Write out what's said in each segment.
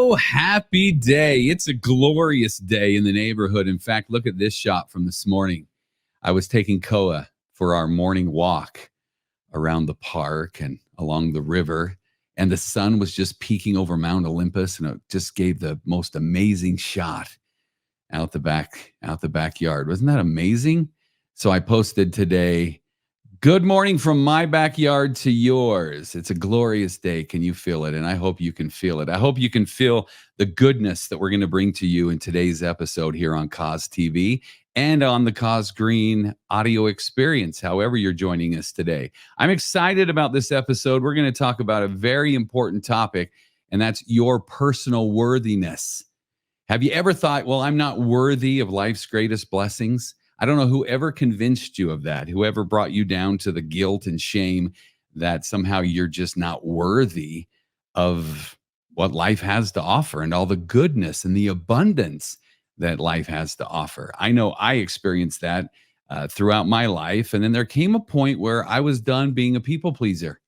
Oh, happy day. It's a glorious day in the neighborhood. In fact, look at this shot from this morning. I was taking Koa for our morning walk around the park and along the river, and the sun was just peeking over Mount Olympus, and it just gave the most amazing shot out the backyard. Wasn't that amazing? So I posted today, good morning from my backyard to yours. It's a glorious day. Can you feel it? And I hope you can feel it. I hope you can feel the goodness that we're going to bring to you in today's episode here on Coz TV and on the Coz Green audio experience, however you're joining us today. I'm excited about this episode. We're going to talk about a very important topic, and that's your personal worthiness. Have you ever thought, well, I'm not worthy of life's greatest blessings? I don't know whoever convinced you of that, whoever brought you down to the guilt and shame that somehow you're just not worthy of what life has to offer and all the goodness and the abundance that life has to offer. I know I experienced that throughout my life. And then there came a point where I was done being a people pleaser,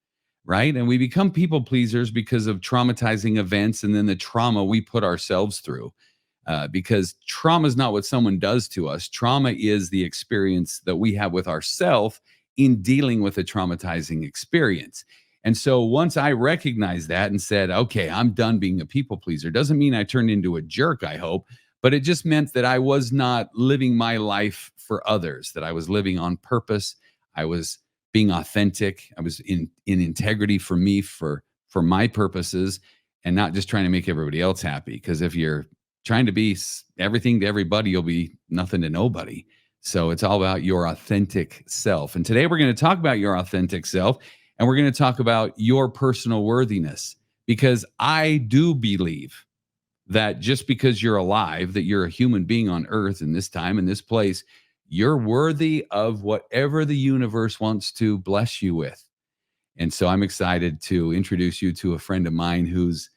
right? And we become people pleasers because of traumatizing events and then the trauma we put ourselves through. Because trauma is not what someone does to us. Trauma is the experience that we have with ourselves in dealing with a traumatizing experience. And so once I recognized that and said, okay, I'm done being a people pleaser, doesn't mean I turned into a jerk, I hope, but it just meant that I was not living my life for others, that I was living on purpose. I was being authentic. I was in integrity for me, for my purposes, and not just trying to make everybody else happy. Because if you're trying to be everything to everybody, you'll be nothing to nobody. So it's all about your authentic self. And today we're going to talk about your authentic self, and we're going to talk about your personal worthiness, because I do believe that just because you're alive, that you're a human being on earth in this time, in this place, you're worthy of whatever the universe wants to bless you with. And so I'm excited to introduce you to a friend of mine who's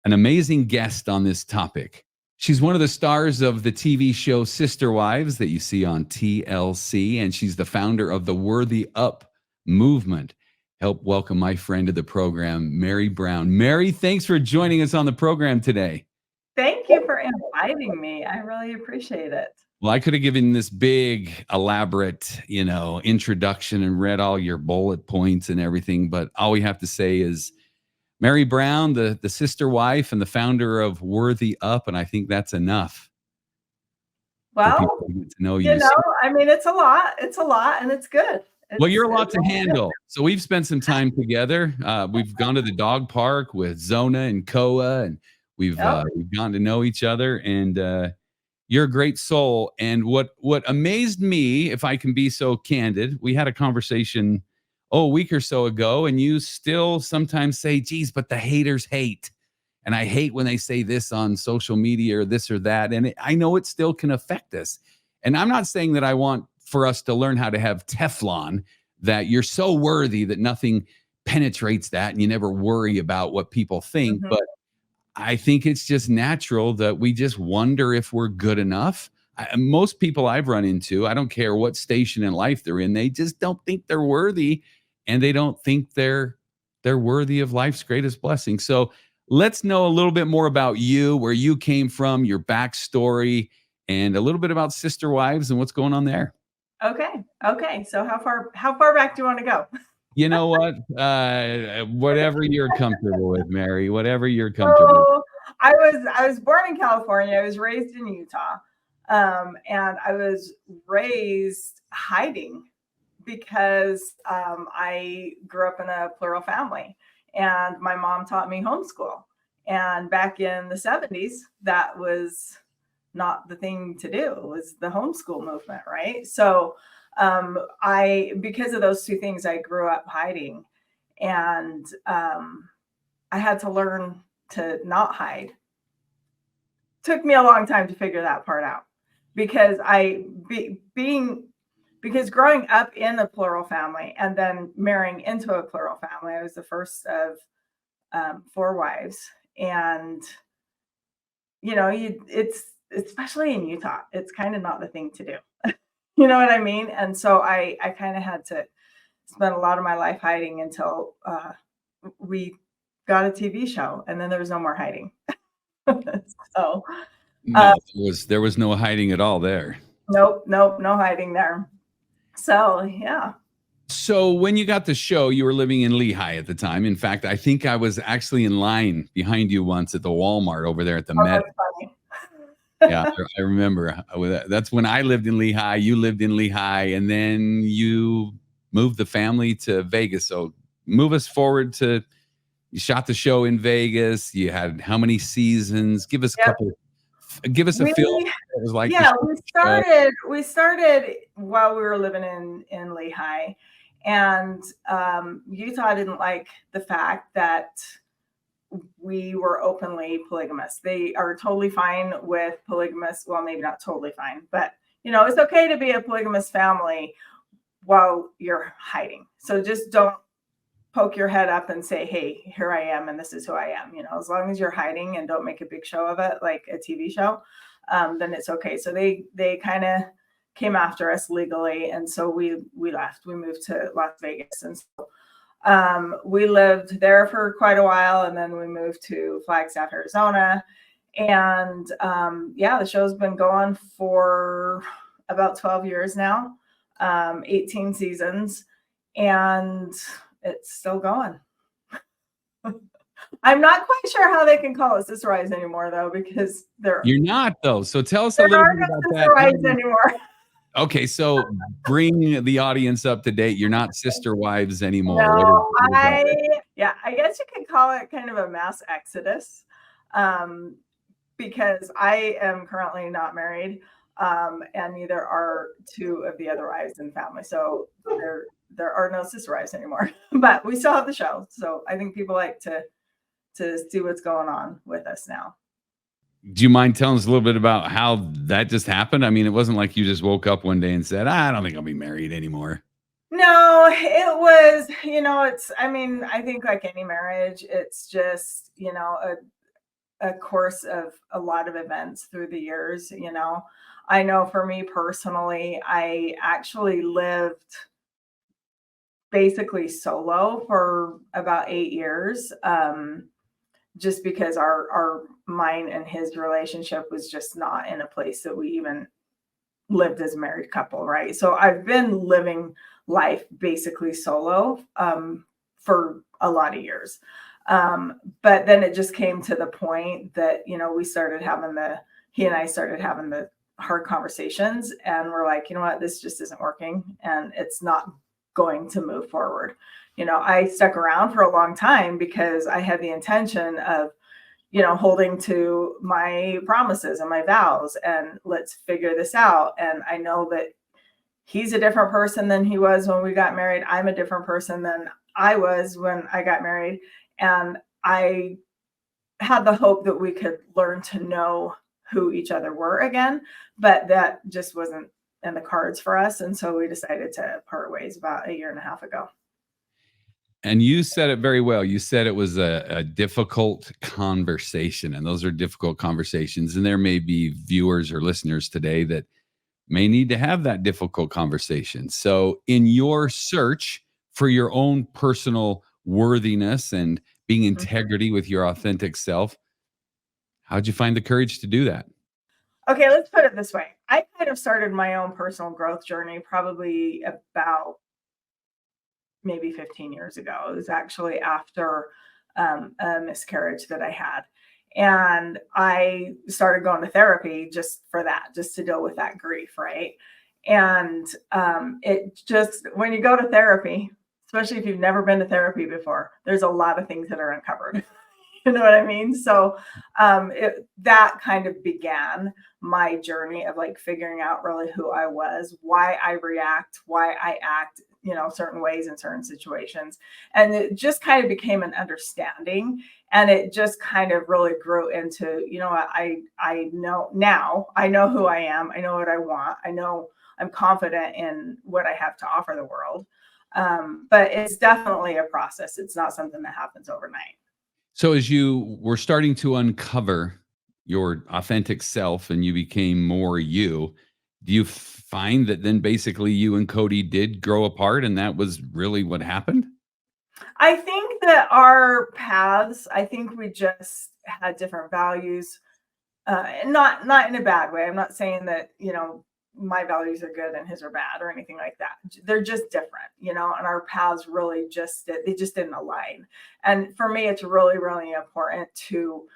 an amazing guest on this topic. She's one of the stars of the TV show Sister Wives that you see on TLC, and she's the founder of the Worthy Up movement. Help welcome my friend to the program, Meri Brown. Meri, thanks for joining us on the program today. Thank you for inviting me. I really appreciate it. Well, I could have given this big, elaborate, introduction and read all your bullet points and everything, but all we have to say is Meri Brown, the sister wife and the founder of Worthy Up, and I think that's enough. Well, to get to know I mean, it's a lot, and it's good. Well, you're a lot to handle. So we've spent some time together. We've gone to the dog park with Zona and Koa, and we've gotten to know each other. And you're a great soul. And what amazed me, if I can be so candid, we had a conversation a week or so ago, and you still sometimes say, geez, but the haters hate. And I hate when they say this on social media or this or that. And I know it still can affect us. And I'm not saying that I want for us to learn how to have Teflon, that you're so worthy that nothing penetrates that and you never worry about what people think. Mm-hmm. But I think it's just natural that we just wonder if we're good enough. Most people I've run into, I don't care what station in life they're in, they just don't think they're worthy, and they don't think they're worthy of life's greatest blessing. So let's know a little bit more about you, where you came from, your backstory, and a little bit about Sister Wives and what's going on there. Okay. So how far back do you want to go? You know what? Whatever you're comfortable with, Meri. Whatever you're comfortable with. I was born in California. I was raised in Utah, and I was raised hiding because I grew up in a plural family, and my mom taught me homeschool. And back in the 70s, that was not the thing to do. It was the homeschool movement, right? So because of those two things, I grew up hiding, and I had to learn to not hide. Took me a long time to figure that part out, because because growing up in a plural family and then marrying into a plural family, I was the first of 4 wives, and it's especially in Utah, it's kind of not the thing to do. You know what I mean? And so I kind of had to spend a lot of my life hiding until we got a TV show, and then there was no more hiding. So, uh, No, there was no hiding at all there. nope, nope, no hiding there. So, yeah. So when you got the show, you were living in Lehigh at the time. In fact, I think I was actually in line behind you once at the Walmart over there at the Oh, Met. that's funny. Yeah, I remember. That's when I lived in Lehigh. You lived in Lehigh, and then you moved the family to Vegas. So move us forward to you shot the show in Vegas. You had how many seasons? Give us a Yep. couple. Give us a We feel of what it was like to Yeah, shoot we the show. started while we were living in Lehigh, and Utah didn't like the fact that we were openly polygamous. They are totally fine with polygamous. Well, maybe not totally fine, but it's okay to be a polygamous family while you're hiding. So just don't poke your head up and say, "Hey, here I am, and this is who I am." As long as you're hiding and don't make a big show of it, like a TV show, then it's okay. So they kind of came after us legally, and so we left. We moved to Las Vegas, and so we lived there for quite a while, and then we moved to Flagstaff, Arizona. And yeah, the show's been going for about 12 years now, 18 seasons, and it's still going. I'm not quite sure how they can call it Sister Wives anymore, though, because You're not though. So tell us a there little are bit no about Sister that. Wives anymore. Okay, so bring the audience up to date. You're not sister wives anymore. No, What is that? I guess you could call it kind of a mass exodus, um, because I am currently not married, and neither are two of the other wives in the family. So there are no sister wives anymore, but we still have the show. So I think people like to see what's going on with us now. Do you mind telling us a little bit about how that just happened? I mean, it wasn't like you just woke up one day and said, I don't think I'll be married anymore. No, it was, I mean, I think like any marriage, it's just, a course of a lot of events through the years. I know for me personally, I actually lived basically solo for about 8 years, just because our mine and his relationship was just not in a place that we even lived as a married couple, right? So I've been living life basically solo, for a lot of years. But then it just came to the point that, he and I started having the hard conversations, and we're like, you know what, this just isn't working, and it's not going to move forward. I stuck around for a long time because I had the intention of holding to my promises and my vows, and let's figure this out. And I know that he's a different person than he was when we got married. I'm a different person than I was when I got married. And I had the hope that we could learn to know who each other were again, but that just wasn't in the cards for us. And so we decided to part ways about a year and a half ago. And you said it very well. You said it was a difficult conversation, and those are difficult conversations. And there may be viewers or listeners today that may need to have that difficult conversation. So, in your search for your own personal worthiness and being integrity with your authentic self, how'd you find the courage to do that? Okay, let's put it this way. I kind of started my own personal growth journey probably about maybe 15 years ago. It was actually after a miscarriage that I had. And I started going to therapy just for that, just to deal with that grief, right? And it just, when you go to therapy, especially if you've never been to therapy before, there's a lot of things that are uncovered. You know what I mean? So that kind of began my journey of like figuring out really who I was, why I react, why I act, certain ways in certain situations. And it just kind of became an understanding. And it just kind of really grew into, what I know now. I know who I am. I know what I want. I know I'm confident in what I have to offer the world. But it's definitely a process. It's not something that happens overnight. So, as you were starting to uncover your authentic self and you became more you, do you find that then basically you and Cody did grow apart and that was really what happened? I think that our paths, I think we just had different values, and not in a bad way. I'm not saying that, my values are good and his are bad or anything like that. They're just different, and our paths really they just didn't align. And for me, it's really, really important to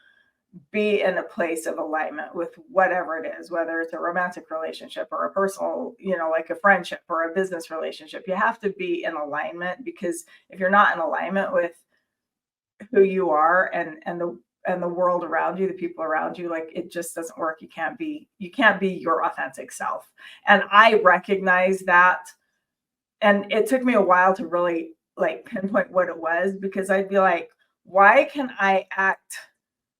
be in a place of alignment with whatever it is, whether it's a romantic relationship or a personal, like a friendship or a business relationship. You have to be in alignment, because if you're not in alignment with who you are and the world around you, the people around you, like, it just doesn't work. You can't be your authentic self. And I recognize that. And it took me a while to really like pinpoint what it was, because I'd be like, why can I act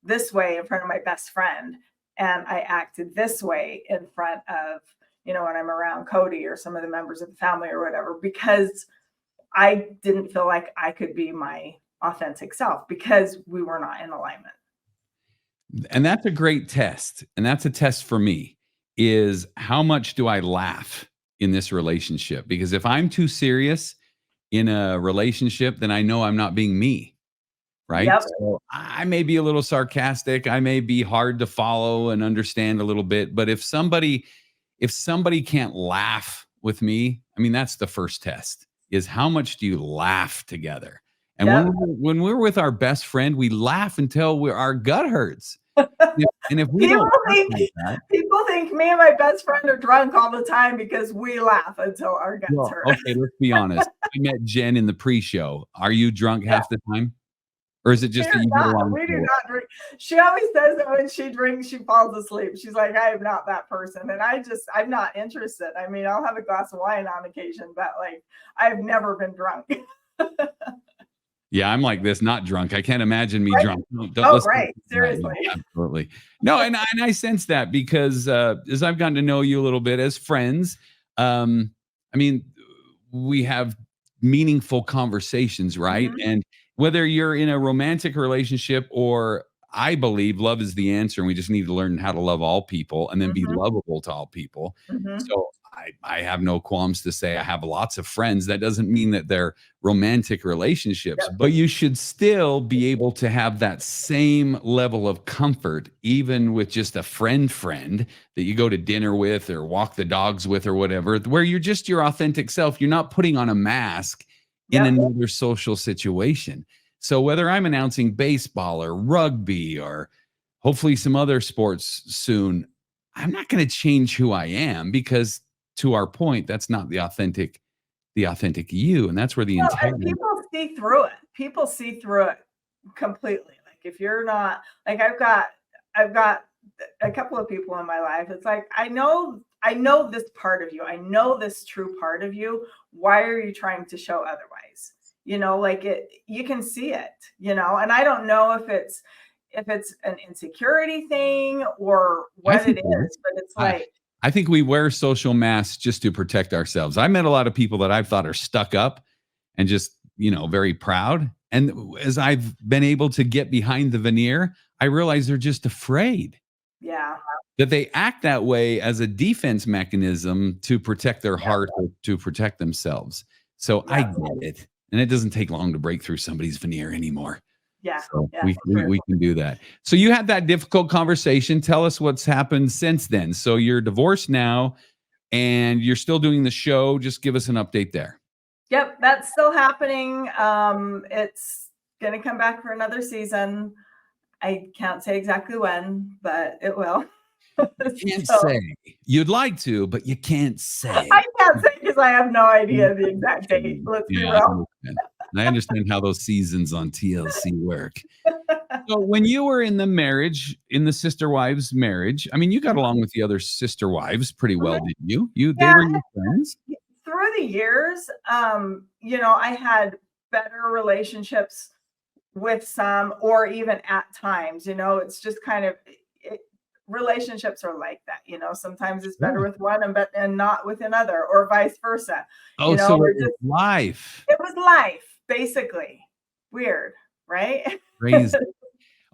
this way in front of my best friend, and I acted this way in front of, when I'm around Cody or some of the members of the family or whatever, because I didn't feel like I could be my authentic self because we were not in alignment. And that's a great test. And that's a test for me, is how much do I laugh in this relationship? Because if I'm too serious in a relationship, then I know I'm not being me. Right. Yep. So I may be a little sarcastic. I may be hard to follow and understand a little bit. But if somebody can't laugh with me, I mean, that's the first test, is how much do you laugh together? And Yep. when we're with our best friend, we laugh until our gut hurts. And if we People don't laugh think like that, people think me and my best friend are drunk all the time because we laugh until our guts well, hurt. okay, let's be honest. I met Jen in the pre-show. Are you drunk Yeah. half the time? Or is it just that We're you get not. along We so do well? not drink. She always says that when she drinks, she falls asleep. She's like, I am not that person. And I'm not interested. I mean, I'll have a glass of wine on occasion, but like, I've never been drunk. Yeah, I'm like this, not drunk. I can't imagine me Right? drunk. Don't Oh, listen to right. that. Seriously. Yeah, absolutely. No, and I sense that because as I've gotten to know you a little bit as friends, I mean, we have meaningful conversations, right? Mhm. And whether you're in a romantic relationship, or I believe love is the answer, and we just need to learn how to love all people and then be Mhm. lovable to all people. Mhm. So I have no qualms to say I have lots of friends. That doesn't mean that they're romantic relationships, Yep. but you should still be able to have that same level of comfort, even with just a friend that you go to dinner with or walk the dogs with or whatever, where you're just your authentic self. You're not putting on a mask in Yep. another social situation. So whether I'm announcing baseball or rugby or hopefully some other sports soon, I'm not going to change who I am, because to our point, that's not the authentic you. And that's where the No, and integrity. people see through it. People see through it completely. Like, if you're not like, I've got a couple of people in my life. It's like, I know this part of you. I know this true part of you. Why are you trying to show otherwise? Like, you can see it, and I don't know if it's an insecurity thing or I what it think it is, is. but it's I, like, I think we wear social masks just to protect ourselves. I met a lot of people that I've thought are stuck up and just, very proud. And as I've been able to get behind the veneer, I realize they're just afraid yeah. that they act that way as a defense mechanism to protect their Yep. heart or to protect themselves. So I Yep. get it. And it doesn't take long to break through somebody's veneer anymore. Yeah. So Yeah. we, we True. we can do that. So you had that difficult conversation. Tell us what's happened since then. So you're divorced now and you're still doing the show. Just give us an update there. Yep, that's still happening. It's gonna come back for another season. I can't say exactly when, but it will. You can't So say. You'd like to, but you can't say. I can't say because I have no idea the exact date. Let's be Yeah, I real. understand. I understand how those seasons on TLC work. So when you were in the marriage, in the sister wives marriage, I mean, you got along with the other sister wives pretty well, didn't you? They Yeah, were your friends. through the years, I had better relationships with some, or even at times, it's just kind of it, relationships are like that. Sometimes it's better Sure. with one and not with another, or vice versa. Oh, so Or it was just life. it was life, basically. Weird, right? Crazy.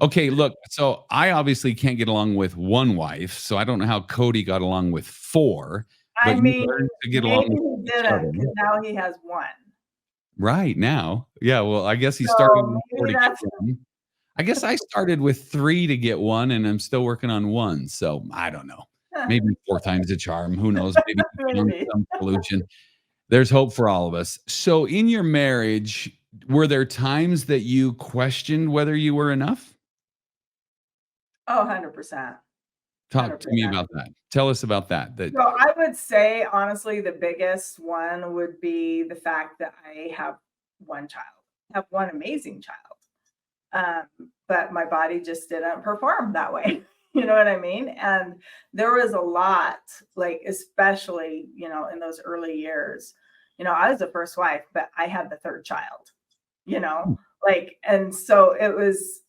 Okay, look, so I obviously can't get along with one wife, so I don't know how Cody got along with four, I but you mean, learned to get along maybe with he each other. didn't, because now he has one. Right now. Yeah, well, I guess he started So with 4 maybe to get that's 1. I guess I started with 3 to get 1, and I'm still working on 1, so I don't know. Maybe 4 times the charm, who knows? Maybe he found maybe. some solution. There's hope for all of us. So in your marriage, were there times that you questioned whether you were enough? Oh, 100%. Talk to me 100%. about that. Tell us about that, So I would say, honestly, the biggest one would be the fact that I have one child. I have one amazing child. But my body just didn't perform that way. You know what I mean? And there was a lot, like, especially, in those early years. I was the first wife, but I had the third child, you know, like, and so it was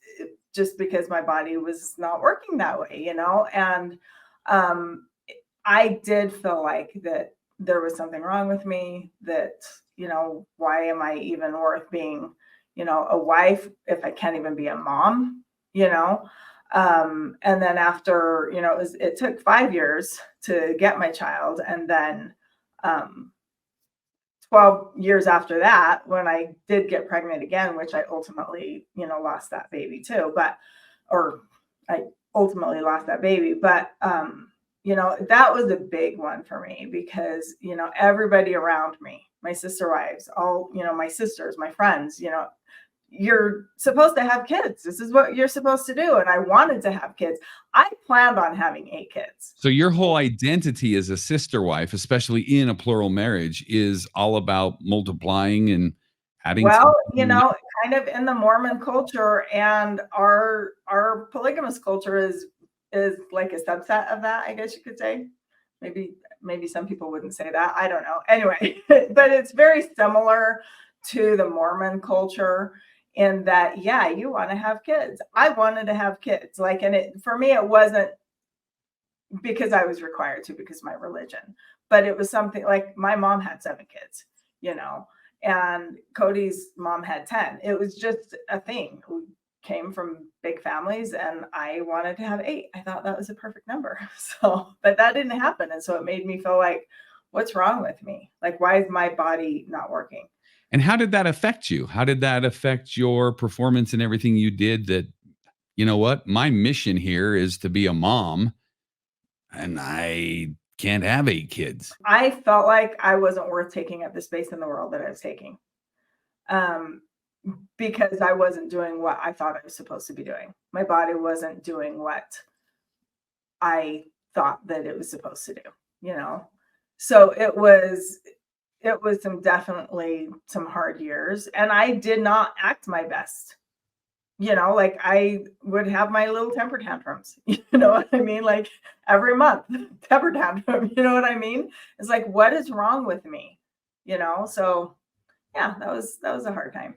just because my body was not working that way, and um, I did feel like that there was something wrong with me, that, why am I even worth being, a wife if I can't even be a mom, you know? And then after, it took 5 years to get my child. And then um, 12 years after that, when I did get pregnant again, which I ultimately, lost that baby too, or I ultimately lost that baby. But, that was a big one for me because, everybody around me, my sister wives, all, my sisters, my friends, you're supposed to have kids. This is what you're supposed to do. And I wanted to have kids. I planned on having 8 kids. so your whole identity as a sister wife, especially in a plural marriage, is all about multiplying and adding to Well, the kind of in the Mormon culture, and our polygamous culture is like a subset of that, I guess you could say. Maybe some people wouldn't say that. I don't know. Anyway, but it's very similar to the Mormon culture in that, yeah, you want to have kids. I wanted to have kids. Like, and it for me, it wasn't because I was required to because of my religion. But it was something like my mom had 7 kids, and Cody's mom had 10. It was just a thing. We came from big families and I wanted to have 8. I thought that was a perfect number. So, but that didn't happen. And so it made me feel like, what's wrong with me? Like, why is my body not working? And how did that affect you? How did that affect your performance and everything you did that, you know what? My mission here is to be a mom and I can't have 8 kids. I felt like I wasn't worth taking up the space in the world that I was taking. Um, because I wasn't doing what I thought I was supposed to be doing. My body wasn't doing what I thought that it was supposed to do. So it was definitely some hard years, and I did not act my best. Like I would have my little temper tantrums. You know what I mean? Like every month, temper tantrum. You know what I mean? It's like, what is wrong with me? So yeah, that was a hard time.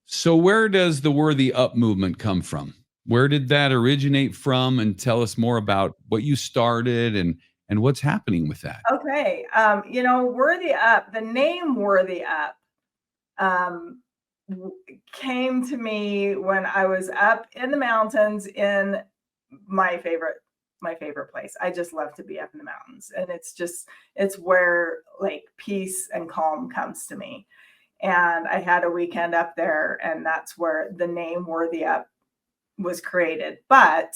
So where does the Worthy Up movement come from? Where did that originate from? And tell us more about what you started and what's happening with that. Okay. Worthy Up, the name Worthy Up, um, came to me when I was up in the mountains in my favorite my favorite place. I just love to be up in the mountains, and it's where like peace and calm comes to me. And I had a weekend up there, and that's where the name Worthy Up was created. But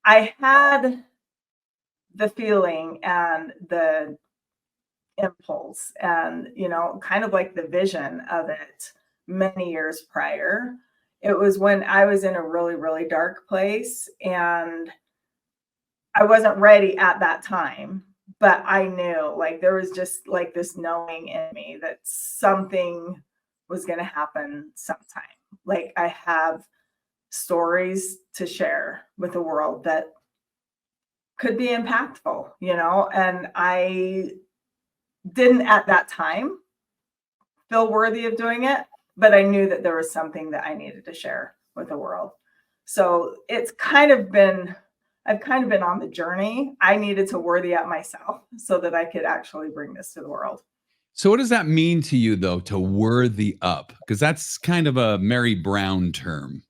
I had the feeling and the impulse and, kind of like the vision of it many years prior. It was when I was in a really, really dark place and I wasn't ready at that time, but I knew like there was just like this knowing in me that something was going to happen sometime. Like I have stories to share with the world that could be impactful, and I didn't at that time feel worthy of doing it, but I knew that there was something that I needed to share with the world. So I've kind of been on the journey. I needed to worthy up myself so that I could actually bring this to the world. So what does that mean to you though, to worthy up? Because that's kind of a Meri Brown term.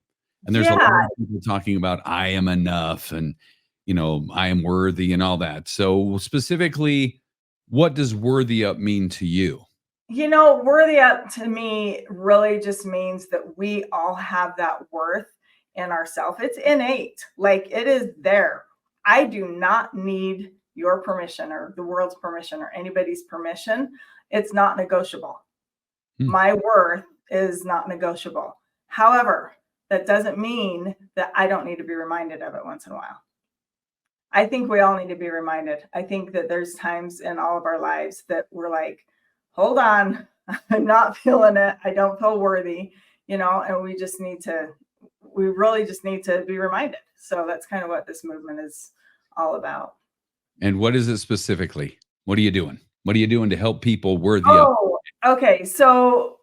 And there's a lot Yeah. of people talking about I am enough and I am worthy and all that. So specifically, what does worthy up mean to you? Worthy up to me really just means that we all have that worth in ourselves. It's innate, like it is there. I do not need your permission or the world's permission or anybody's permission. It's not negotiable. Hmm. My worth is not negotiable. However, that doesn't mean that I don't need to be reminded of it once in a while. I think we all need to be reminded. I think that there's times in all of our lives that we're like, hold on, I'm not feeling it. I don't feel worthy, and we really just need to be reminded. So that's kind of what this movement is all about. And what is it specifically? What are you doing? What are you doing to help people worthy up? Oh, okay. So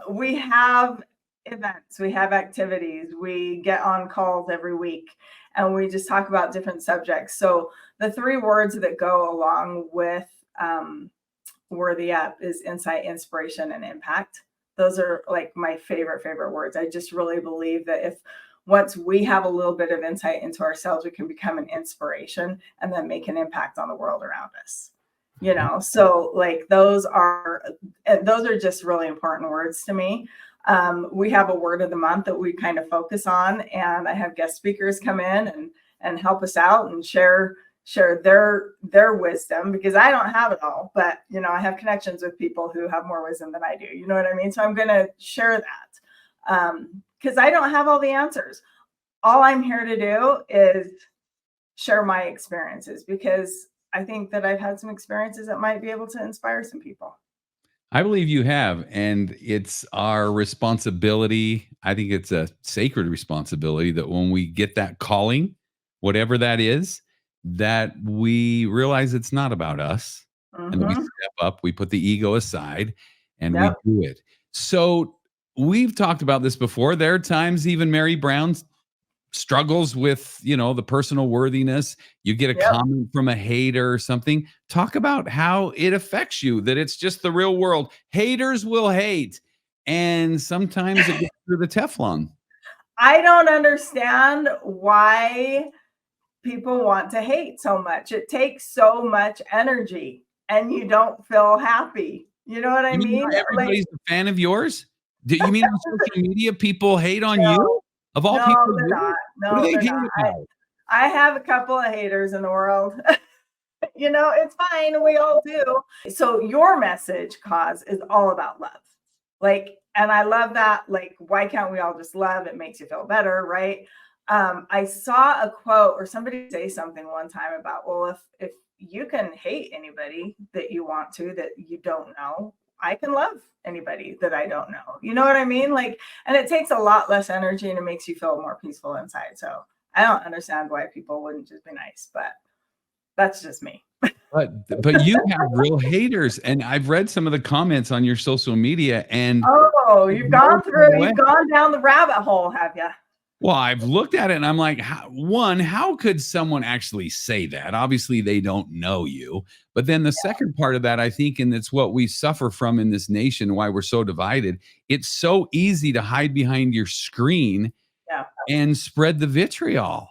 we have events, we have activities, we get on calls every week, and we just talk about different subjects. So the three words that go along with Worthy Up is insight, inspiration, and impact. Those are like my favorite words. I just really believe that if once we have a little bit of insight into ourselves, we can become an inspiration and then make an impact on the world around us. So like those are just really important words to me. We have a word of the month that we kind of focus on, and I have guest speakers come in and help us out and share their wisdom, because I don't have it all, but I have connections with people who have more wisdom than I do. You know what I mean? So I'm going to share that because I don't have all the answers. All I'm here to do is share my experiences, because I think that I've had some experiences that might be able to inspire some people. I believe you have, and it's our responsibility. I think it's a sacred responsibility that when we get that calling, whatever that is, that we realize it's not about us, and that we Mm-hmm. step up, we put the ego aside, and we Yep. do it. So we've talked about this before. There are times even Meri Brown struggles with the personal worthiness. You get a Yep. comment from a hater or something. Talk about how it affects you, that it's just the real world. Haters will hate, and sometimes it gets through the Teflon. I don't understand why people want to hate so much. It takes so much energy and you don't feel happy. You know what I You mean mean? not Like, everybody's a fan of yours? Do you mean on social media people hate on no, you? Of all no, people to they're do it? not. What do No, they they're hate not. about? I have a couple of haters in the world. It's fine. We all do. So your message, Coz, is all about love. Like, and I love that. Like, why can't we all just love? It makes you feel better, right? I saw a quote or somebody say something one time about, well, if you can hate anybody that you want to, that you don't know, I can love anybody that I don't know. You know what I mean? Like, and it takes a lot less energy and it makes you feel more peaceful inside. So I don't understand why people wouldn't just be nice, but that's just me. But you have real haters, and I've read some of the comments on your social media, and Oh, you've gone away. you've gone down the rabbit hole, have you? Well, I've looked at it and I'm like, how could someone actually say that? Obviously, they don't know you. But then the second part of that, I think, and it's what we suffer from in this nation, why we're so divided. It's so easy to hide behind your screen Yeah. and spread the vitriol.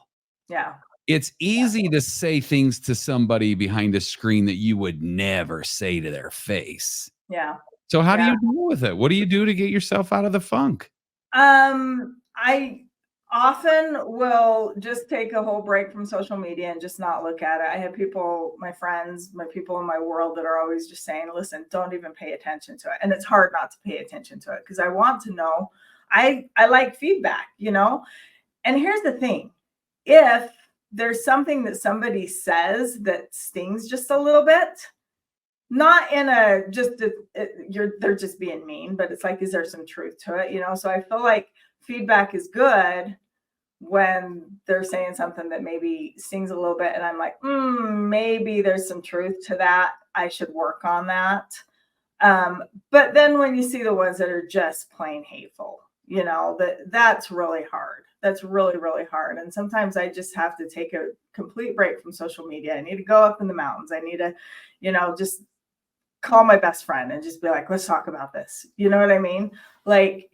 Yeah. It's easy to say things to somebody behind a screen that you would never say to their face. Yeah. So how do Yeah. you deal with it? What do you do to get yourself out of the funk? I often will just take a whole break from social media and just not look at it. I have people, my friends, my people in my world that are always just saying, listen, don't even pay attention to it. And it's hard not to pay attention to it because I want to know. I like feedback, And here's the thing. If there's something that somebody says that stings just a little bit, not in a they're just being mean, but it's like, is there some truth to it? So I feel like feedback is good when they're saying something that maybe stings a little bit, and I'm like, maybe there's some truth to that. I should work on that. But then when you see the ones that are just plain hateful, that's really hard. That's really, really hard. And sometimes I just have to take a complete break from social media. I need to go up in the mountains. I need to, just call my best friend and just be like, let's talk about this. You know what I mean? Like,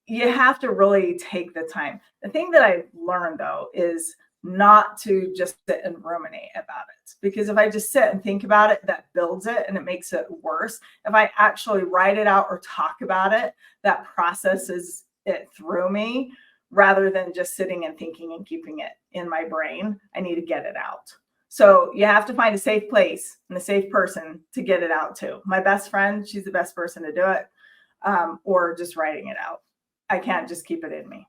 you have to really take the time. The thing that I've learned though is not to just sit and ruminate about it. Because if I just sit and think about it, that builds it and it makes it worse. If I actually write it out or talk about it, that processes it through me rather than just sitting and thinking and keeping it in my brain. I need to get it out. So you have to find a safe place and a safe person to get it out to. My best friend, she's the best person to do it, or just writing it out. I can't just keep it in me.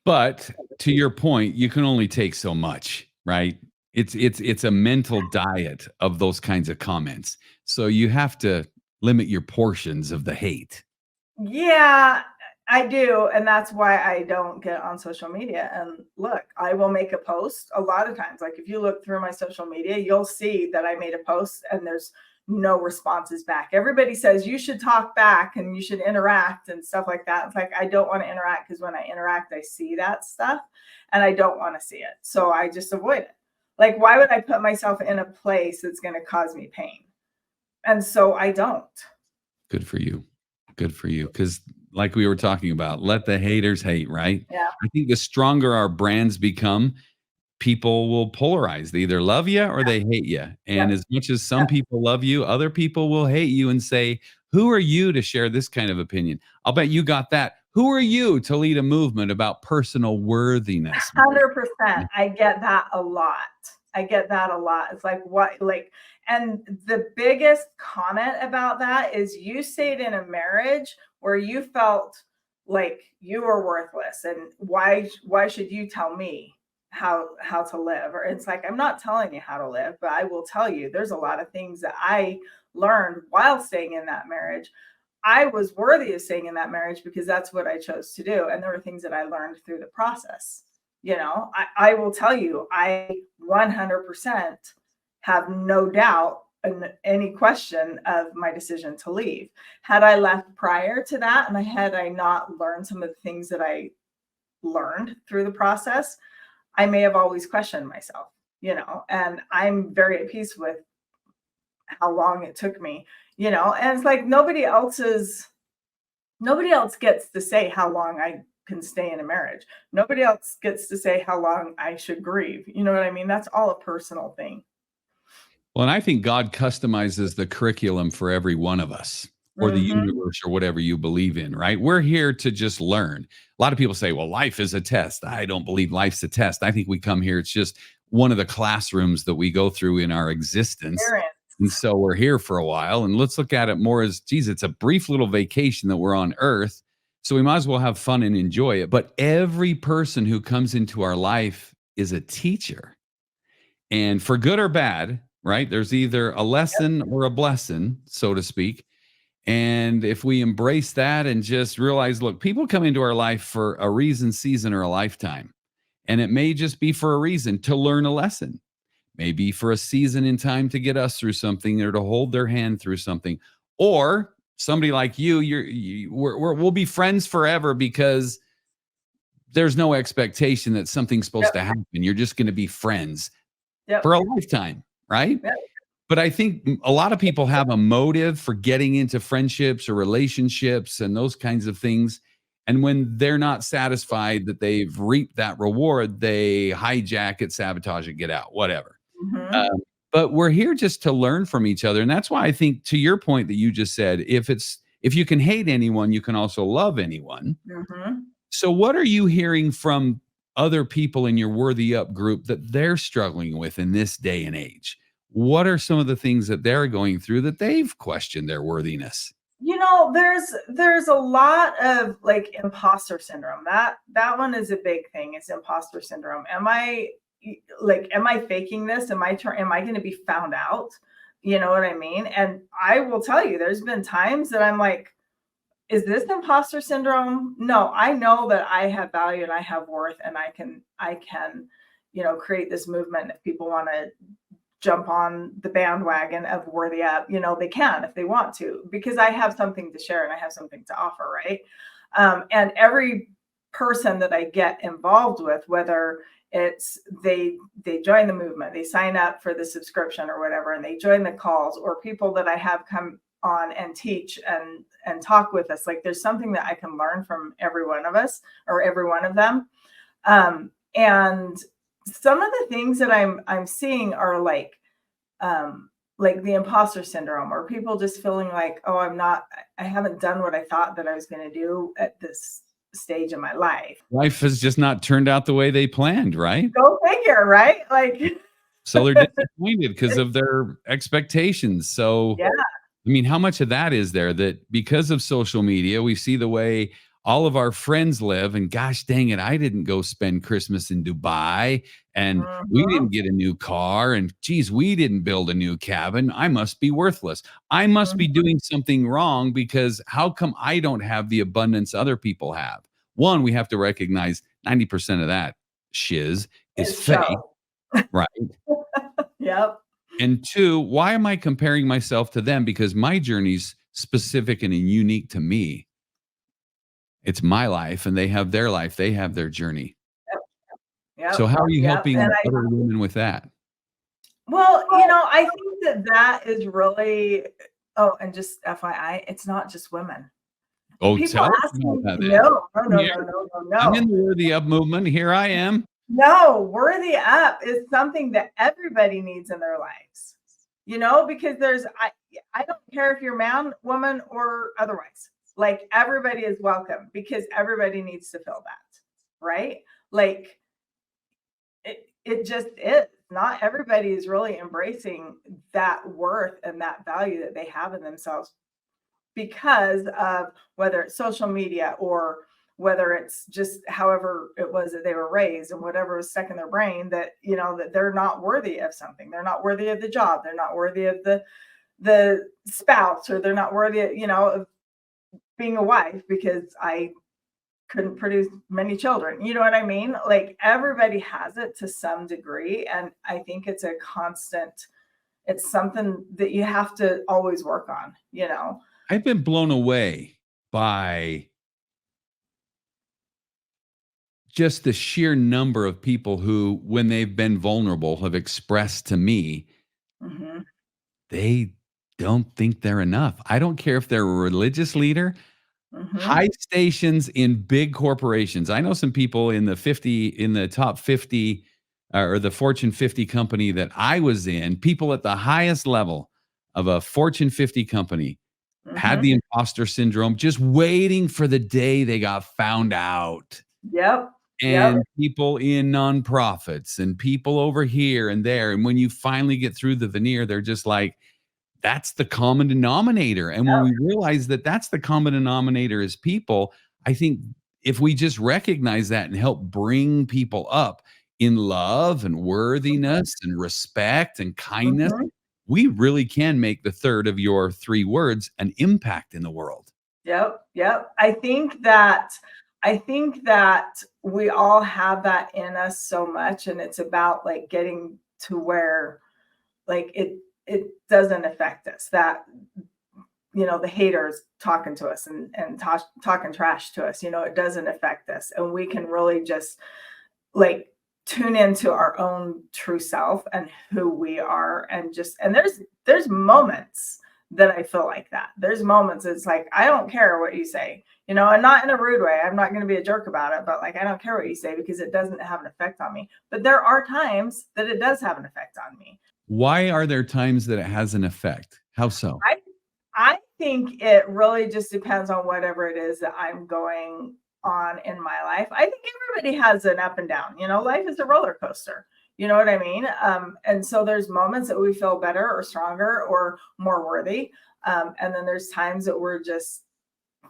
But to your point, you can only take so much, right? It's a mental diet of those kinds of comments. So you have to limit your portions of the hate. Yeah, I do. And that's why I don't get on social media. And look, I will make a post a lot of times. Like if you look through my social media, you'll see that I made a post and there's no responses back. Everybody says you should talk back and you should interact and stuff like that. It's like, I don't want to interact because when I interact, I see that stuff and I don't want to see it. So I just avoid it. Like, why would I put myself in a place that's going to cause me pain? And so I don't. Good for you. Good for you. Because like we were talking about, let the haters hate, right? Yeah. I think the stronger our brands become, people will polarize. They either love you or they hate you. And as much as some people love you, other people will hate you and say, who are you to share this kind of opinion? I'll bet you got that. Who are you to lead a movement about personal worthiness? 100%. I get that a lot. It's like, what, like, and the biggest comment about that is you stayed in a marriage where you felt like you were worthless. And why should you tell me how to live? Or it's like, I'm not telling you how to live, but I will tell you there's a lot of things that I learned while staying in that marriage. I was worthy of staying in that marriage because that's what I chose to do. And there were things that I learned through the process. You know, I will tell you, I 100% have no doubt and any question of my decision to leave. Had I left prior to that, and had I not learned some of the things that I learned through the process, I may have always questioned myself, you know, and I'm very at peace with how long it took me, you know, and it's like nobody else gets to say how long I can stay in a marriage. Nobody else gets to say how long I should grieve. You know what I mean? That's all a personal thing. Well, and I think God customizes the curriculum for every one of us or the Mm-hmm. universe or whatever you believe in, right? We're here to just learn. A lot of people say, well, life is a test. I don't believe life's a test. I think we come here, it's just one of the classrooms that we go through in our existence. And so we're here for a while. And let's look at it more as, geez, it's a brief little vacation that we're on Earth. So we might as well have fun and enjoy it. But every person who comes into our life is a teacher. And for good or bad, right? There's either a lesson or a blessing, so to speak. And if we embrace that and just realize, look, people come into our life for a reason, season, or a lifetime. And it may just be for a reason to learn a lesson, maybe for a season in time to get us through something or to hold their hand through something. Or somebody like you, we'll be friends forever because there's no expectation that something's supposed to happen. You're just going to be friends for a lifetime, right? But I think a lot of people have a motive for getting into friendships or relationships and those kinds of things. And when they're not satisfied that they've reaped that reward, they hijack it, sabotage it, get out, whatever. Mm-hmm. But we're here just to learn from each other. And that's why I think, to your point that you just said, if you can hate anyone, you can also love anyone. Mm-hmm. So what are you hearing from other people in your Worthy Up group that they're struggling with in this day and age? What are some of the things that they're going through that they've questioned their worthiness? You know, there's a lot of like imposter syndrome. That one is a big thing. It's imposter syndrome. Am I faking this? Am I going to be found out? You know what I mean? And I will tell you, there's been times that I'm like, is this imposter syndrome? No, I know that I have value and I have worth and I can, you know, create this movement. If people want to jump on the bandwagon of Worthy Up, you know, they can if they want to, because I have something to share and I have something to offer, right? And every person that I get involved with, whether it's they join the movement, they sign up for the subscription or whatever, and they join the calls, or people that I have come on and teach and talk with us, like there's something that I can learn from every one of us or every one of them. And some of the things that I'm seeing are like the imposter syndrome, or people just feeling like, oh, I haven't done what I thought that I was going to do at this stage in my life. Life has just not turned out the way they planned, right? Go figure, right? Like, So they're disappointed because of their expectations. So, yeah. I mean, how much of that is there that because of social media, we see the way all of our friends live, and gosh dang it, I didn't go spend Christmas in Dubai, and we Mhm, didn't get a new car, and geez, we didn't build a new cabin. I must be worthless. I must be mhm. doing something wrong because how come I don't have the abundance other people have? One, we have to recognize 90% of that shiz is It's fake, show. right? Yep. And two, why am I comparing myself to them? Because my journey's specific and unique to me. It's my life and they have their life. They have their journey. Yep. So Yep. how are you Yep. And helping other women with that? well, I think that that is really, oh, and just FYI, it's not just women. Oh, People tell us ask about me, that then. no, no, I'm no, here. no, no, no, I'm in no. the Worthy Up movement. Here I am. No, worthy up is something that everybody needs in their lives. Because I don't care if you're man, woman, or otherwise. Like, everybody is welcome because everybody needs to feel that, right? Like, it just is. Not everybody is really embracing that worth and that value that they have in themselves because of whether it's social media, or whether it's just however it was that they were raised, and whatever was stuck in their brain, that that they're not worthy of something. They're not worthy of the job. They're not worthy of the spouse, or they're not worthy of being a wife because I couldn't produce many children. You know what I mean? Like, everybody has it to some degree, and I think it's a constant, it's something that you have to always work on. I've been blown away by just the sheer number of people who, when they've been vulnerable, have expressed to me Mhm. they don't think they're enough. I don't care if they're a religious leader, Mhm. high stations in big corporations. I know some people in the top 50 or the Fortune 50 company that I was in, people at the highest level of a Fortune 50 company had the Mhm. imposter syndrome, just waiting for the day they got found out. Yep. Yep. And people in nonprofits and people over here and there. And when you finally get through the veneer, they're just like, that's the common denominator. And when Yep. we realize that that's the common denominator as people, I think if we just recognize that and help bring people up in love and worthiness and respect and kindness, Mhm. we really can make the third of your three words an impact in the world. Yep. Yep. I think that we all have that in us so much, and it's about like getting to where, like, it doesn't affect us, that the haters talking to us and talking trash to us, it doesn't affect us, and we can really just, like, tune into our own true self and who we are, and there's moments that I feel like that. There's moments it's like, I don't care what you say, and not in a rude way. I'm not going to be a jerk about it, but like, I don't care what you say because it doesn't have an effect on me. But there are times that it does have an effect on me. Why are there times that it has an effect? How so? I I think it really just depends on whatever it is that I'm going on in my life. I think everybody has an up and down. Life is a roller coaster. You know what I mean? And so there's moments that we feel better or stronger or more worthy. And then there's times that we're just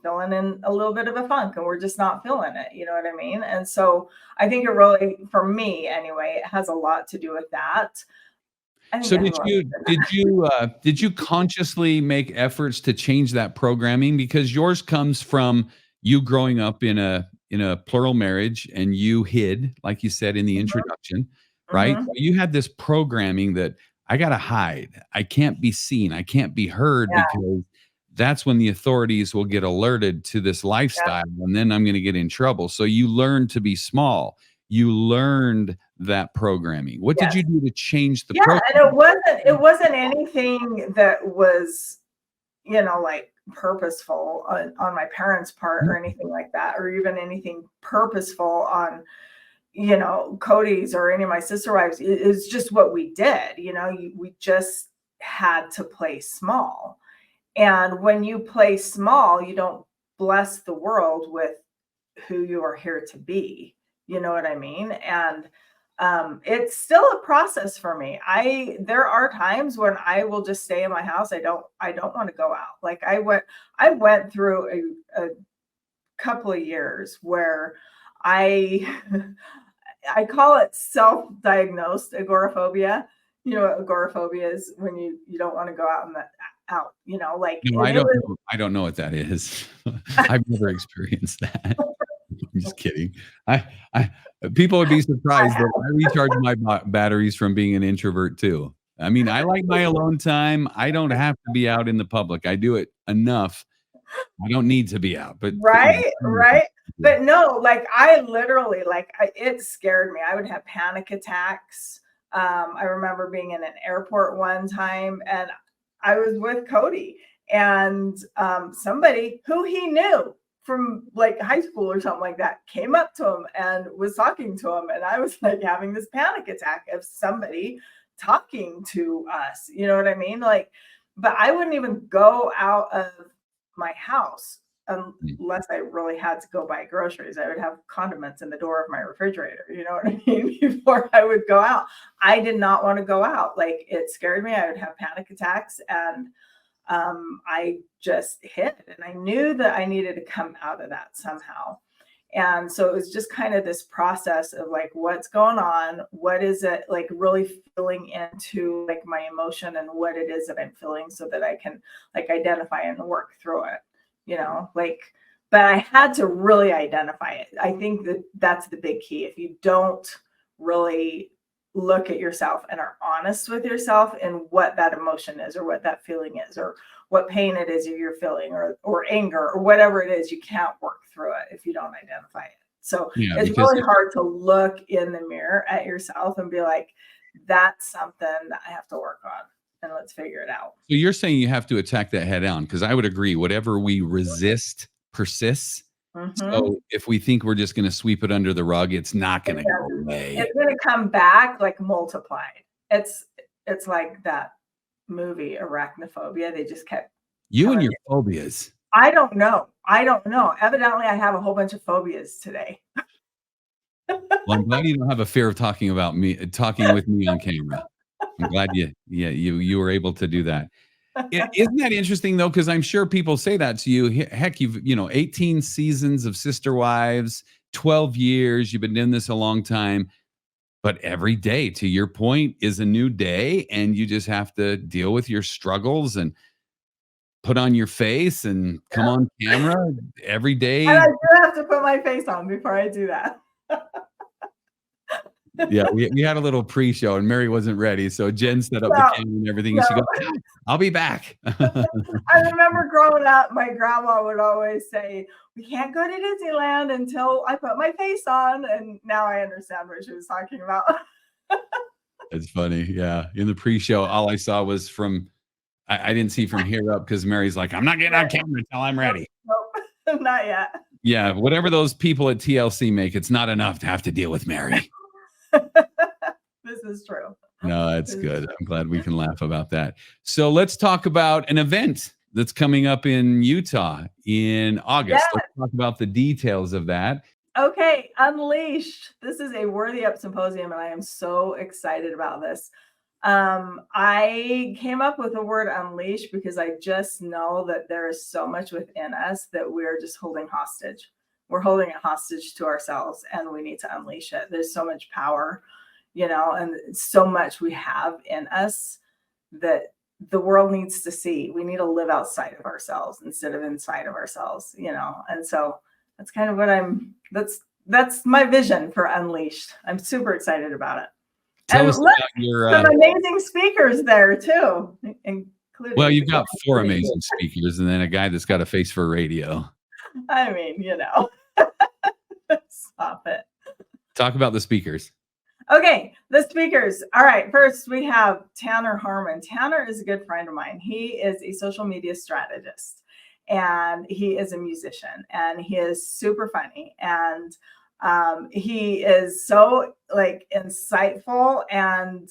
feeling in a little bit of a funk and we're just not feeling it. You know what I mean? And so I think it really, for me anyway, it has a lot to do with that. I think So did everyone. you consciously make efforts to change that programming? Because yours comes from you growing up in a plural marriage and you hid, like you said in the introduction, right? So Mhm. you had this programming that I gotta hide. I can't be seen. I can't be heard Yeah. because that's when the authorities will get alerted to this Yeah. lifestyle and then I'm gonna get in trouble. So you learned to be small. You learned that programming. What did Yes. you do to change the Yeah, program? and it wasn't anything that was, like, purposeful on my parents' part or anything like that, or even anything purposeful on, you know, Cody's or any of my sister wives. It's just what we did. You know, we just had to play small. And when you play small, you don't bless the world with who you are here to be. You know what I mean? And it's still a process for me. There are times when I will just stay in my house. I don't want to go out. Like I went through a couple of years where I I call it self-diagnosed agoraphobia. You know what agoraphobia is? When you don't want to go out out, you know, like No, I don't know what that is. I've never experienced that. I'm just kidding. I people would be surprised that I recharge my batteries from being an introvert too. I mean, I like my alone time. I don't have to be out in the public. I do it enough. I don't need to be out, but right. But no, like I literally, like it scared me. I would have panic attacks. I remember being in an airport one time, and I was with Cody, and somebody who he knew from like high school or something like that came up to him and was talking to him, and I was like having this panic attack of somebody talking to us. You know what I mean? Like, but I wouldn't even go out of my house unless I really had to go buy groceries. I would have condiments in the door of my refrigerator. You know what I mean? Before I would go out, I did not want to go out. Like it scared me. I would have panic attacks, and I just hid, and I knew that I needed to come out of that somehow. And so it was just kind of this process of like, what's going on? What is it like really feeling into like my emotion and what it is that I'm feeling so that I can like identify and work through it, you know, like, but I had to really identify it. I think that that's the big key. If you don't really look at yourself and are honest with yourself and what that emotion is or what that feeling is or what pain it is you're feeling or anger or whatever it is, you can't work through it if you don't identify it. So it's really hard to look in the mirror at yourself and be like, that's something that I have to work on and let's figure it out. So you're saying you have to attack that head on, because I would agree, whatever we resist persists. So if we think we're just going to sweep it under the rug, it's not going to go away. It's going to come back like multiplied. It's like that movie Arachnophobia. They just kept you and your phobias. I don't know. Evidently, I have a whole bunch of phobias today. Well, I'm glad you don't have a fear of talking with me on camera. I'm glad you were able to do that. Isn't that interesting though? Because I'm sure people say that to you. Heck, you've 18 seasons of Sister Wives, 12 years. You've been doing this a long time. But every day, to your point, is a new day, and you just have to deal with your struggles and put on your face and come on camera every day. And I do have to put my face on before I do that. Yeah, we had a little pre-show, and Meri wasn't ready, so Jen set up the camera and everything. And she goes, "I'll be back." I remember growing up, my grandma would always say, "We can't go to Disneyland until I put my face on." And now I understand what she was talking about. It's funny, yeah. In the pre-show, all I saw was I didn't see from here up because Meri's like, "I'm not getting on camera until I'm ready." Nope, not yet. Yeah, whatever those people at TLC make, it's not enough to have to deal with Meri. This is true. No, that's good. I'm glad we can laugh about that. So let's talk about an event that's coming up in Utah in August. Yes. Let's talk about the details of that. Okay, Unleashed. This is a Worthy Up symposium, and I am so excited about this. I came up with the word unleash because I just know that there is so much within us that we're just holding hostage. We're holding it hostage to ourselves, and we need to unleash it. There's so much power, and so much we have in us that the world needs to see. We need to live outside of ourselves instead of inside of ourselves, and so that's kind of what that's my vision for Unleashed. I'm super excited about it. Tell us about your some amazing speakers there too, including. Well, you've got 4 amazing speakers, and then a guy that's got a face for radio. I mean, stop it. Talk about the speakers. Okay, the speakers. All right, first we have Tanner Harmon. Tanner is a good friend of mine. He is a social media strategist, and he is a musician, and he is super funny. And He is so like insightful, and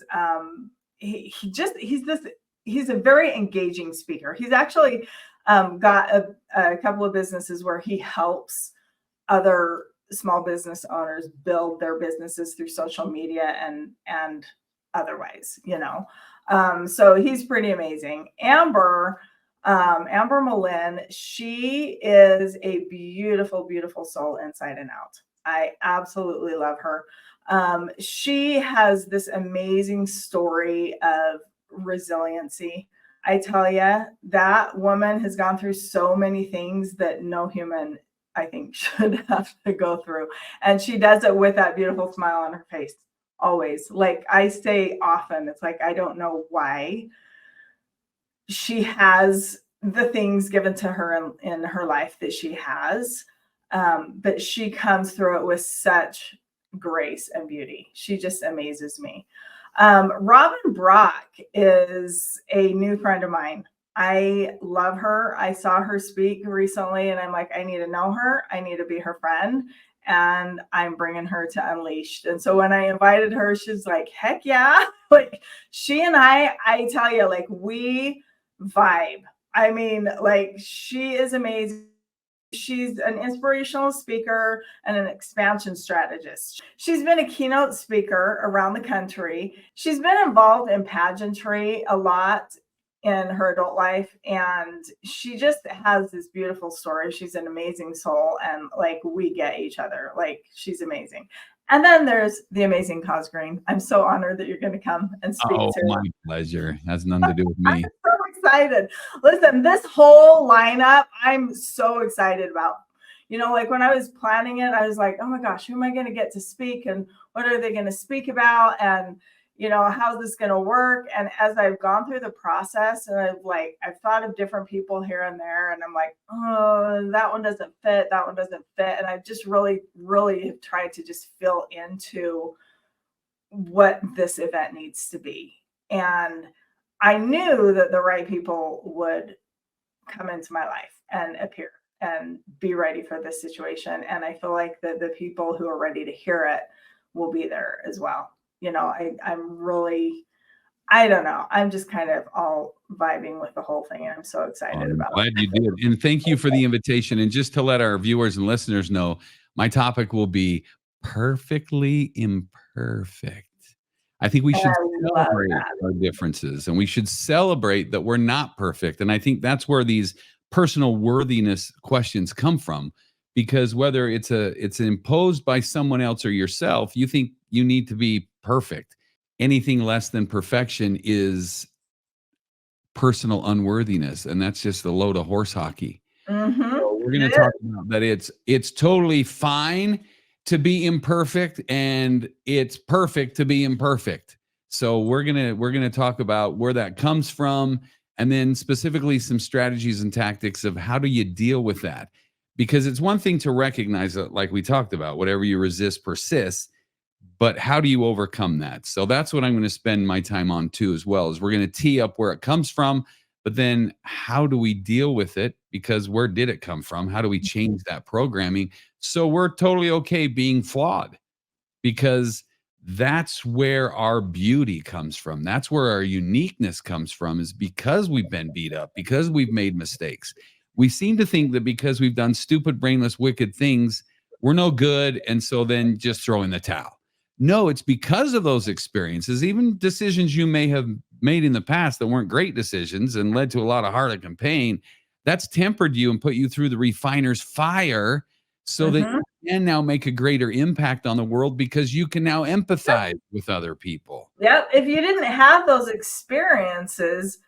he's a very engaging speaker. He's actually got a couple of businesses where he helps other small business owners build their businesses through social media and otherwise, so he's pretty amazing. Amber Malin, she is a beautiful, beautiful soul inside and out. I absolutely love her. She has this amazing story of resiliency. I tell you, that woman has gone through so many things that no human, I think, should have to go through. And she does it with that beautiful smile on her face, always. Like I say often, it's like, I don't know why she has the things given to her in her life that she has, but she comes through it with such grace and beauty. She just amazes me. Robin Brock is a new friend of mine. I love her. I saw her speak recently, and I'm like, I need to know her. I need to be her friend. And I'm bringing her to Unleashed. And so when I invited her, she's like, heck yeah. Like she and I tell you, like we vibe. I mean, like she is amazing. She's an inspirational speaker and an expansion strategist. She's been a keynote speaker around the country. She's been involved in pageantry a lot in her adult life, and she just has this beautiful story. She's an amazing soul, and like we get each other. Like she's amazing. And then there's the amazing Coz Green. I'm so honored that you're going to come and speak to my pleasure. Has nothing to do with me. I'm so excited. Listen, this whole lineup, I'm so excited about. Like when I was planning it, I was like, oh my gosh, who am I going to get to speak, and what are they going to speak about, and how's this going to work? And as I've gone through the process, and I've thought of different people here and there, and I'm like, oh, that one doesn't fit. That one doesn't fit. And I've just really, really have tried to just fill into what this event needs to be. And I knew that the right people would come into my life and appear and be ready for this situation. And I feel like the people who are ready to hear it will be there as well. I'm really, I don't know. I'm just kind of all vibing with the whole thing. And I'm so excited about it. Glad you did. And thank you for the invitation. And just to let our viewers and listeners know, my topic will be perfectly imperfect. I think we should celebrate our differences, and we should celebrate that we're not perfect. And I think that's where these personal worthiness questions come from, because whether it's imposed by someone else or yourself, you think you need to be perfect. Anything less than perfection is personal unworthiness, and that's just a load of horse hockey. So we're going to talk about that it's totally fine to be imperfect, and it's perfect to be imperfect. So we're gonna talk about where that comes from, and then specifically some strategies and tactics of how do you deal with that. Because it's one thing to recognize that, like we talked about, whatever you resist persists, but how do you overcome that? So that's what I'm going to spend my time on too, as well, is we're going to tee up where it comes from, but then how do we deal with it? Because where did it come from? How do we change that programming so we're totally okay being flawed? Because that's where our beauty comes from. That's where our uniqueness comes from, is because we've been beat up, because we've made mistakes. We seem to think that because we've done stupid, brainless, wicked things, we're no good, and so then just throw in the towel. No, it's because of those experiences, even decisions you may have made in the past that weren't great decisions and led to a lot of heartache and pain. That's tempered you and put you through the refiner's fire so that you can now make a greater impact on the world, because you can now empathize with other people. Yeah. If you didn't have those experiences,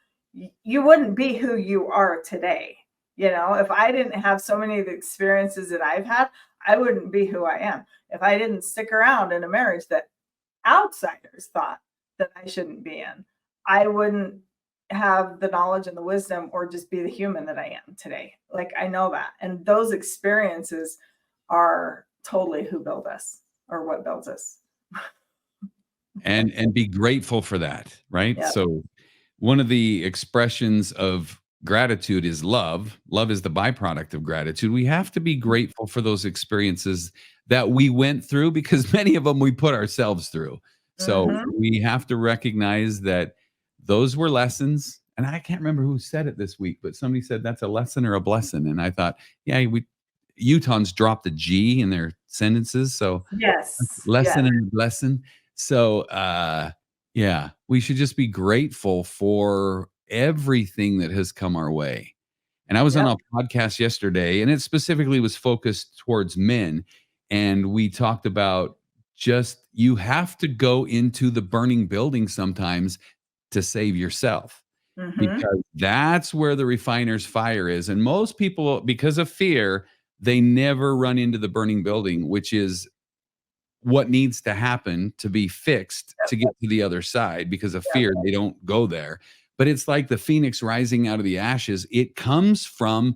you wouldn't be who you are today. If I didn't have so many of the experiences that I've had, I wouldn't be who I am. If I didn't stick around in a marriage that outsiders thought that I shouldn't be in, I wouldn't have the knowledge and the wisdom, or just be the human that I am today. Like I know that. And those experiences are totally who build us, or what builds us. And be grateful for that, right? Yep. So one of the expressions of gratitude is love. Love is the byproduct of gratitude. We have to be grateful for those experiences that we went through because many of them we put ourselves through. So Mhm. we have to recognize that those were lessons. And I can't remember who said it this week, but somebody said that's a lesson or a blessing. And I thought, yeah, we Utahns dropped the G in their sentences. So Yes. Yes. lesson and lesson. So yeah, we should just be grateful for everything that has come our way. And I was on Yep. a podcast yesterday, and it specifically was focused towards men. And we talked about just you have to go into the burning building sometimes to save yourself Mhm. because that's where the refiner's fire is. And most people, because of fear, they never run into the burning building, which is what needs to happen to be fixed Yep. to get to the other side because of Yep. fear they don't go there. But it's like the phoenix rising out of the ashes. It comes from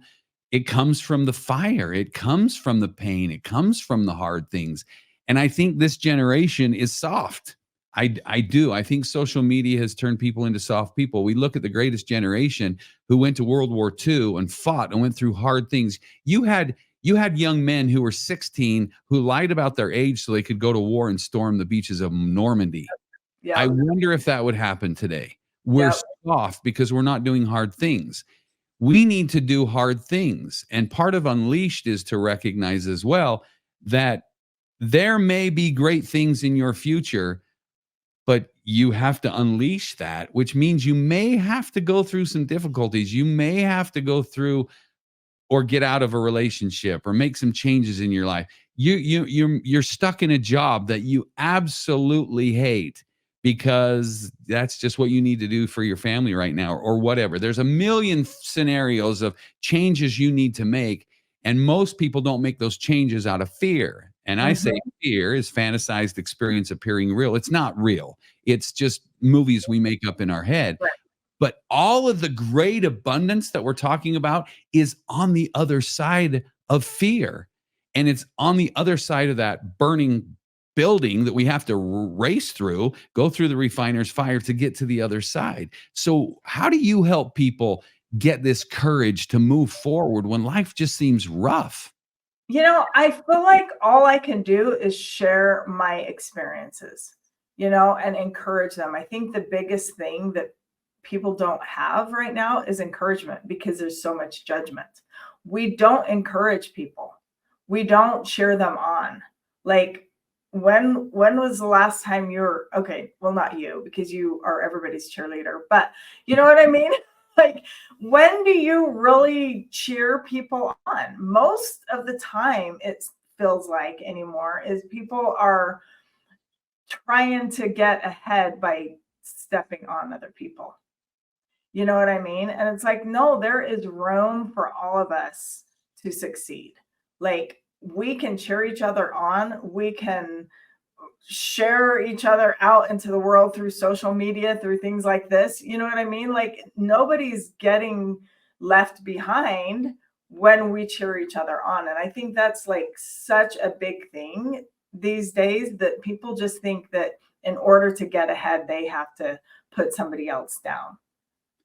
the fire, it comes from the pain, it comes from the hard things. And I think this generation is soft. I do. I think social media has turned people into soft people. We look at the greatest generation who went to World War II and fought and went through hard things. You had young men who were 16 who lied about their age so they could go to war and storm the beaches of Normandy. I Yep. wonder if that would happen today. We're Yep. soft because we're not doing hard things. We need to do hard things. And part of Unleashed is to recognize as well that there may be great things in your future, but you have to unleash that, which means you may have to go through some difficulties. You may have to go through or get out of a relationship or make some changes in your life. You're stuck in a job that you absolutely hate because that's just what you need to do for your family right now or whatever. There's a million scenarios of changes you need to make and most people don't make those changes out of fear. And I say Mhm. fear is fantasized experience appearing real. It's not real. It's just movies we make up in our head. Right. But all of the great abundance that we're talking about is on the other side of fear. And it's on the other side of that burning building that we have to race through, go through the refiner's fire to get to the other side. So, how do you help people get this courage to move forward when life just seems rough? I feel like all I can do is share my experiences, and encourage them. I think the biggest thing that people don't have right now is encouragement because there's so much judgment. We don't encourage people. We don't cheer them on. Like when was the last time you were okay, well not you because you are everybody's cheerleader, but you know what I mean? Like when do you really cheer people on? Most of the time, it feels like anymore is people are trying to get ahead by stepping on other people. You know what I mean? And it's like, no, there is room for all of us to succeed. Like we can cheer each other on. We can share each other out into the world through social media, through things like this. You know what I mean? Like nobody's getting left behind when we cheer each other on. And I think that's like such a big thing these days that people just think that in order to get ahead, they have to put somebody else down.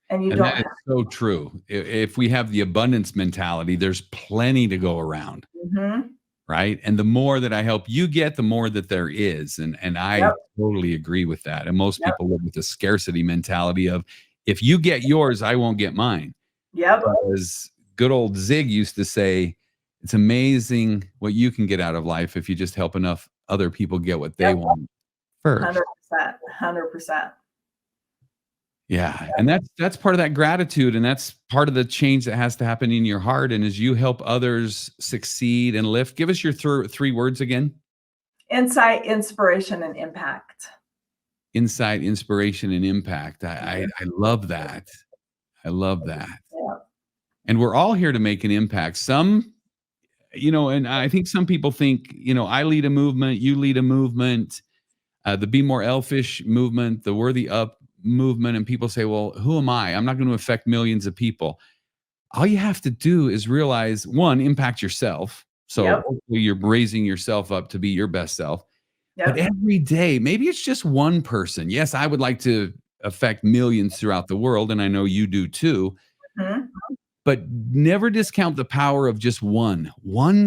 And you And don't that is have. so true. If we have the abundance mentality, there's plenty to go around. Mhm. Right? And the more that I help you get, the more that there is, and I Yep. totally agree with that, and most Yep. people live with the scarcity mentality of, "If you get yours, I won't get mine." Yep. As good old Zig used to say, "It's amazing what you can get out of life if you just help enough other people get what they Yep. want first." 100%. 100%. Yeah, and that's part of that gratitude, and that's part of the change that has to happen in your heart, and as you help others succeed and lift, give us your 3 words again. Insight, inspiration, and impact. Insight, inspiration, and impact. Mhm. I love that. I love that. Yeah. And we're all here to make an impact. And I think some people think, I lead a movement, you lead a movement, the Be More Elfish movement, the Worthy Up movement, and people say, well, who am I? I'm not going to affect millions of people. All you have to do is realize, one, impact yourself. So Yep. hopefully you're raising yourself up to be your best self. But Yep. every day, maybe it's just one person. Yes, I would like to affect millions throughout the world, and I know you do too. Mhm. but never discount the power of just one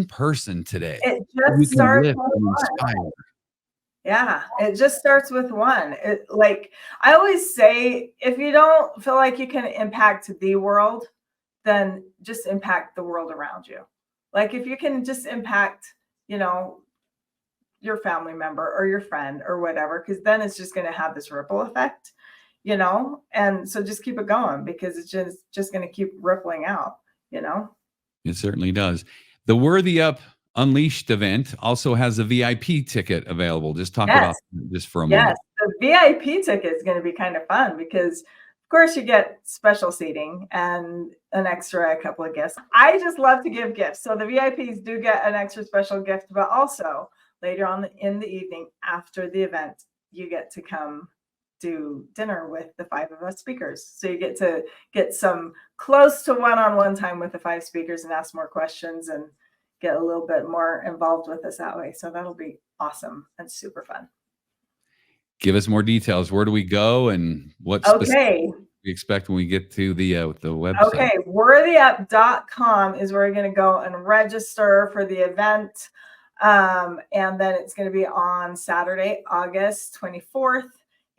person today. It You just can starts lift with and one. inspire. Yeah, it just starts with one. Like I always say, if you don't feel like you can impact the world, then just impact the world around you. Like if you can just impact, you know, your family member or your friend or whatever, because then it's just going to have this ripple effect, you know? And so just keep it going because it's just going to keep rippling out, you know? It certainly does. The Worthy Up Unleashed event also has a VIP ticket available. Just talk Yes. about that just for a Yes. moment. The VIP ticket is going to be kind of fun because of course you get special seating and an extra couple of gifts. I just love to give gifts. So the VIPs do get an extra special gift, but also later on in the evening after the event, you get to come do dinner with the 5 of us speakers. So you get to get some close to one-on-one time with the 5 speakers and ask more questions and get a little bit more involved with us that way. So that'll be awesome and super fun. Give us more details. Where do we go and what Okay. we expect when we get to the website? Okay. Worthyup.com is where you're going to go and register for the event. And then it's going to be on Saturday, August 24th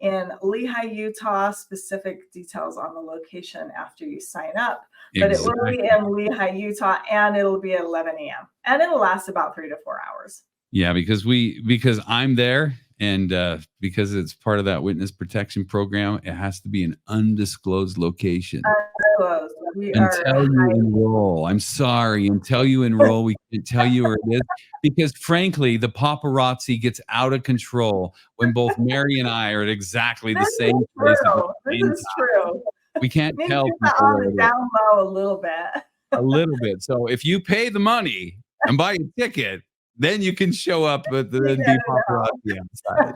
in Lehi, Utah. Specific details on the location after you sign up. But it will be in Lehi, Utah, and it'll be at 11 a.m. And it'll last about 3 to 4 hours. Yeah, because I'm there and because it's part of that witness protection program, it has to be an undisclosed location. Undisclosed. Until you enroll. I'm sorry. Until you enroll, we can't tell you where it is. Because frankly, the paparazzi gets out of control when both Meri and I are at exactly the same place. This is true. We can't tell people on the down low a little bit. A little bit. So if you pay the money and buy a ticket, then you can show up with the paparazzi outside.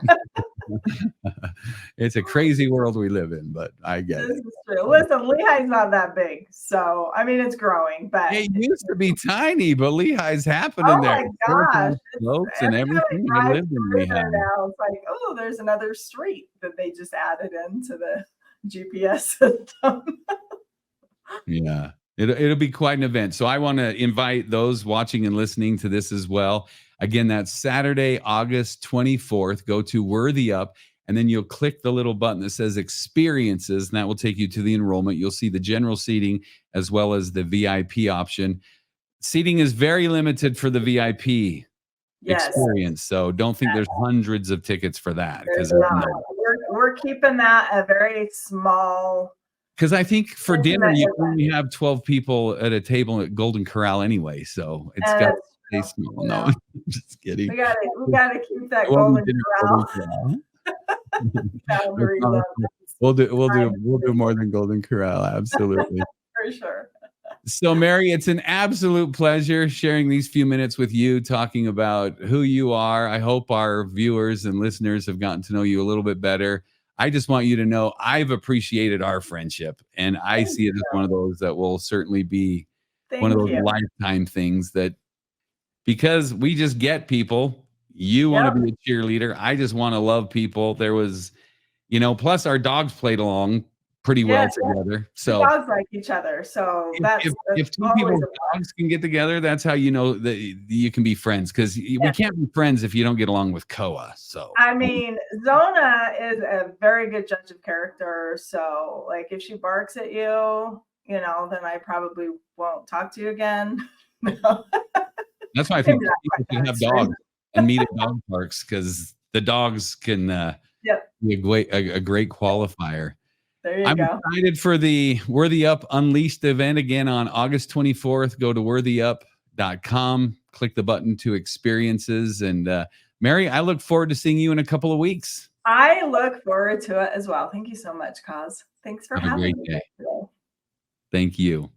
It's a crazy world we live in, but I get it. This is true. Listen, Lehi's not that big. So, I mean, it's growing, but it used to be tiny, but Lehi's happening there. Oh my gosh. Slopes and everything. I lived in Lehigh. Now it's like, oh, there's another street that they just added into the GPS system. Yeah. It'll be quite an event. So I want to invite those watching and listening to this as well. Again, that's Saturday, August 24th. Go to Worthy Up, and then you'll click the little button that says experiences, and that will take you to the enrollment. You'll see the general seating as well as the VIP option. Seating is very limited for the VIP experience. So don't think there's hundreds of tickets for that. Because we're keeping that a very small. Because I think for dinner, you only have 12 people at a table at Golden Corral anyway. So it's got to stay small. No, I'm just kidding. We gotta keep that Golden Corral. We'll do more than Golden Corral. Absolutely. For sure. So Meri, it's an absolute pleasure sharing these few minutes with you, talking about who you are. I hope our viewers and listeners have gotten to know you a little bit better. I just want you to know I've appreciated our friendship, and I see it as one of those that will certainly be one of those lifetime things that, because we just get people. You want to be a cheerleader. I just want to love people. There was, plus our dogs played along pretty well together. So the dogs like each other. So if two people's dogs can get together, that's how you know that you can be friends. Because we can't be friends if you don't get along with Koa. So I mean, Zona is a very good judge of character. So like if she barks at you, then I probably won't talk to you again. That's why I think people should have dogs and meet at dog parks, because the dogs can be a great qualifier. I'm excited for the Worthy Up Unleashed event again on August 24th. Go to worthyup.com, click the button to experiences. And Meri, I look forward to seeing you in a couple of weeks. I look forward to it as well. Thank you so much, Coz. Thanks for having me. Have a great day. Thank you.